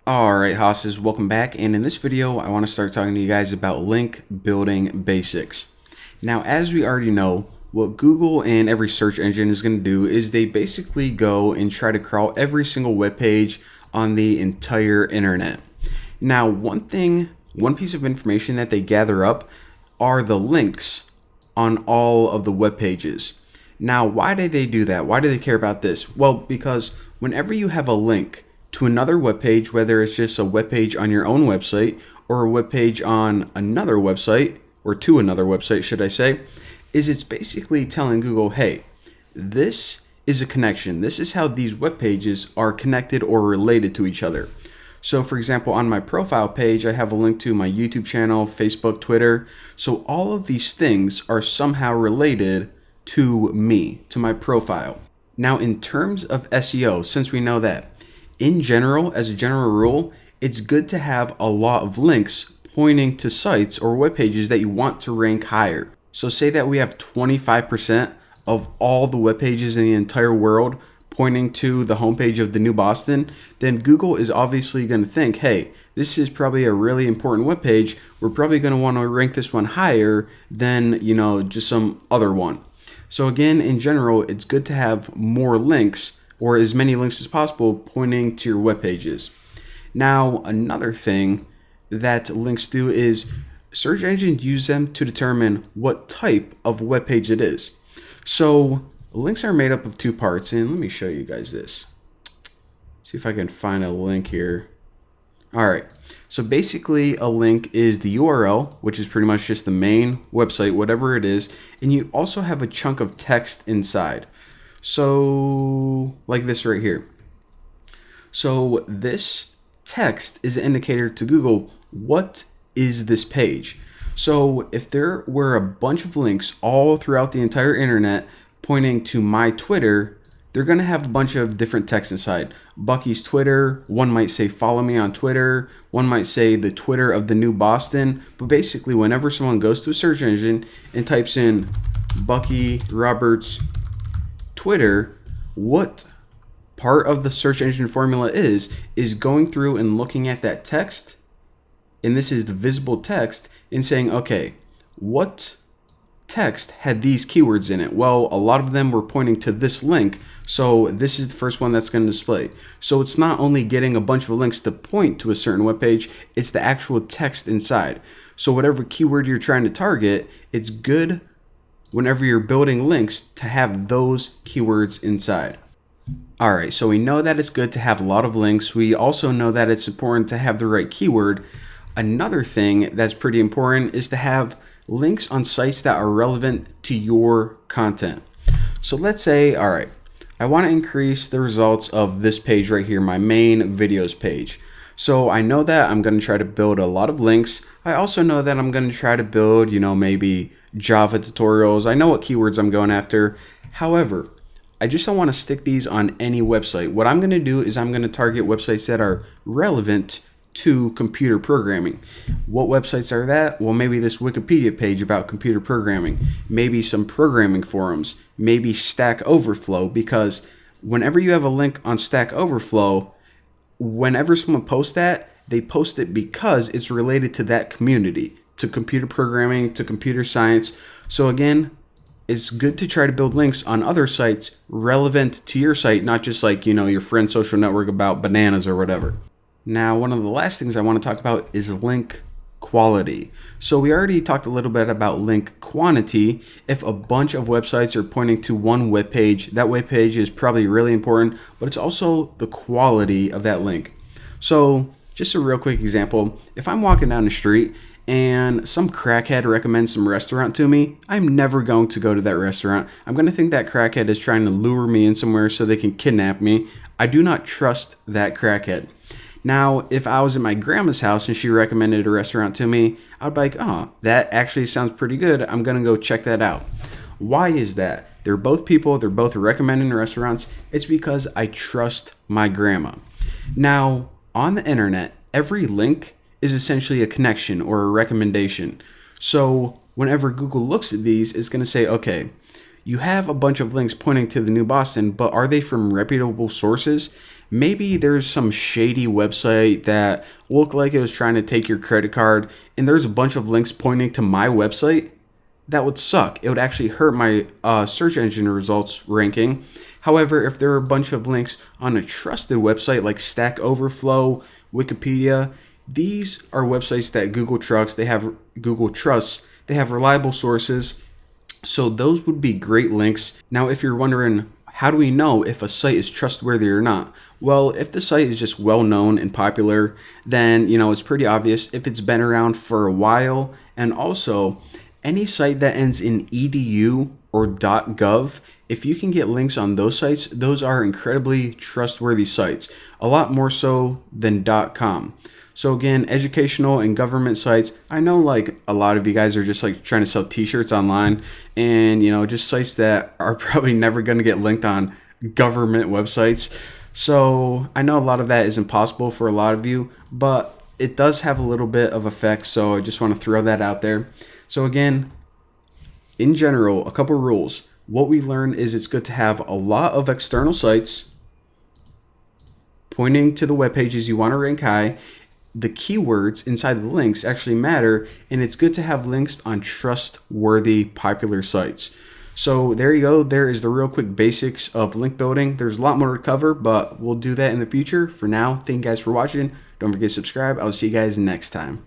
Alright, hosses, welcome back, and in this video I want to start talking to you guys about link building basics. Now, as we already know, what Google and every search engine is going to do is they basically go and try to crawl every single web page on the entire internet. Now, one piece of information that they gather up are the links on all of the web pages. Now, why do they do that? Why do they care about this? Well, because whenever you have a link to another web page, whether it's just a web page on your own website or a web page on another website, or to another website, should I say, it's basically telling Google, hey, this is a connection. This is how these web pages are connected or related to each other. So for example, on my profile page, I have a link to my YouTube channel, Facebook, Twitter. So all of these things are somehow related to me, to my profile. Now, in terms of SEO, since we know that, in general, as a general rule, it's good to have a lot of links pointing to sites or web pages that you want to rank higher. So say that we have 25% of all the web pages in the entire world pointing to the homepage of the New Boston, then Google is obviously going to think, hey, this is probably a really important web page. We're probably going to want to rank this one higher than, just some other one. So again, in general, it's good to have more links, or as many links as possible, pointing to your web pages. Now, another thing that links do is search engines use them to determine what type of web page it is. So links are made up of two parts, and let me show you guys this. See if I can find a link here. All right, so basically a link is the URL, which is pretty much just the main website, whatever it is, and you also have a chunk of text inside. So like this right here. So this text is an indicator to Google, what is this page? So if there were a bunch of links all throughout the entire internet pointing to my Twitter, they're going to have a bunch of different text inside. Bucky's Twitter, one might say follow me on Twitter, one might say the Twitter of the New Boston. But basically, whenever someone goes to a search engine and types in Bucky Roberts Twitter, what part of the search engine formula is going through and looking at that text, and this is the visible text, and saying, okay, what text had these keywords in it? Well, a lot of them were pointing to this link, so this is the first one that's going to display. So it's not only getting a bunch of links to point to a certain web page, it's the actual text inside. So whatever keyword you're trying to target, it's good whenever you're building links to have those keywords inside. All right, so we know that it's good to have a lot of links. We also know that it's important to have the right keyword. Another thing that's pretty important is to have links on sites that are relevant to your content. So let's say, all right, I want to increase the results of this page right here, my main videos page. So I know that I'm going to try to build a lot of links. I also know that I'm going to try to build, maybe Java tutorials. I know what keywords I'm going after. However, I just don't want to stick these on any website. What I'm going to do is I'm going to target websites that are relevant to computer programming. What websites are that? Well, maybe this Wikipedia page about computer programming, maybe some programming forums, maybe Stack Overflow, because whenever you have a link on Stack Overflow, whenever someone posts that, they post it because it's related to that community, to computer programming, to computer science. So again, it's good to try to build links on other sites relevant to your site, not just like, your friend's social network about bananas or whatever. Now, one of the last things I want to talk about is link quality. So we already talked a little bit about link quantity. If a bunch of websites are pointing to one web page, that web page is probably really important, but it's also the quality of that link. So just a real quick example, if I'm walking down the street and some crackhead recommends some restaurant to me, I'm never going to go to that restaurant. I'm going to think that crackhead is trying to lure me in somewhere so they can kidnap me. I do not trust that crackhead. Now, if I was at my grandma's house and she recommended a restaurant to me, I'd be like, oh, that actually sounds pretty good. I'm going to go check that out. Why is that? They're both people. They're both recommending restaurants. It's because I trust my grandma. Now, on the internet, every link is essentially a connection or a recommendation. So whenever Google looks at these, it's going to say, okay, you have a bunch of links pointing to the New Boston, but are they from reputable sources? Maybe there's some shady website that looked like it was trying to take your credit card, and there's a bunch of links pointing to my website. That would suck. It would actually hurt my search engine results ranking. However, if there are a bunch of links on a trusted website like Stack Overflow, Wikipedia, these are websites that Google trusts. They have reliable sources. So those would be great links. Now, if you're wondering, how do we know if a site is trustworthy or not? Well, if the site is just well known and popular, then it's pretty obvious. If it's been around for a while, and also any site that ends in edu or .gov, if you can get links on those sites, those are incredibly trustworthy sites, a lot more so than .com. So again, educational and government sites. I know like a lot of you guys are just like trying to sell t-shirts online, and just sites that are probably never going to get linked on government websites. So I know a lot of that is impossible for a lot of you, but it does have a little bit of effect. So I just want to throw that out there. So again, in general, a couple rules. What we learned is it's good to have a lot of external sites pointing to the web pages you want to rank high. The keywords inside the links actually matter, and it's good to have links on trustworthy, popular sites. So there you go. There is the real quick basics of link building. There's a lot more to cover, but we'll do that in the future. For now, thank you guys for watching. Don't forget to subscribe. I'll see you guys next time.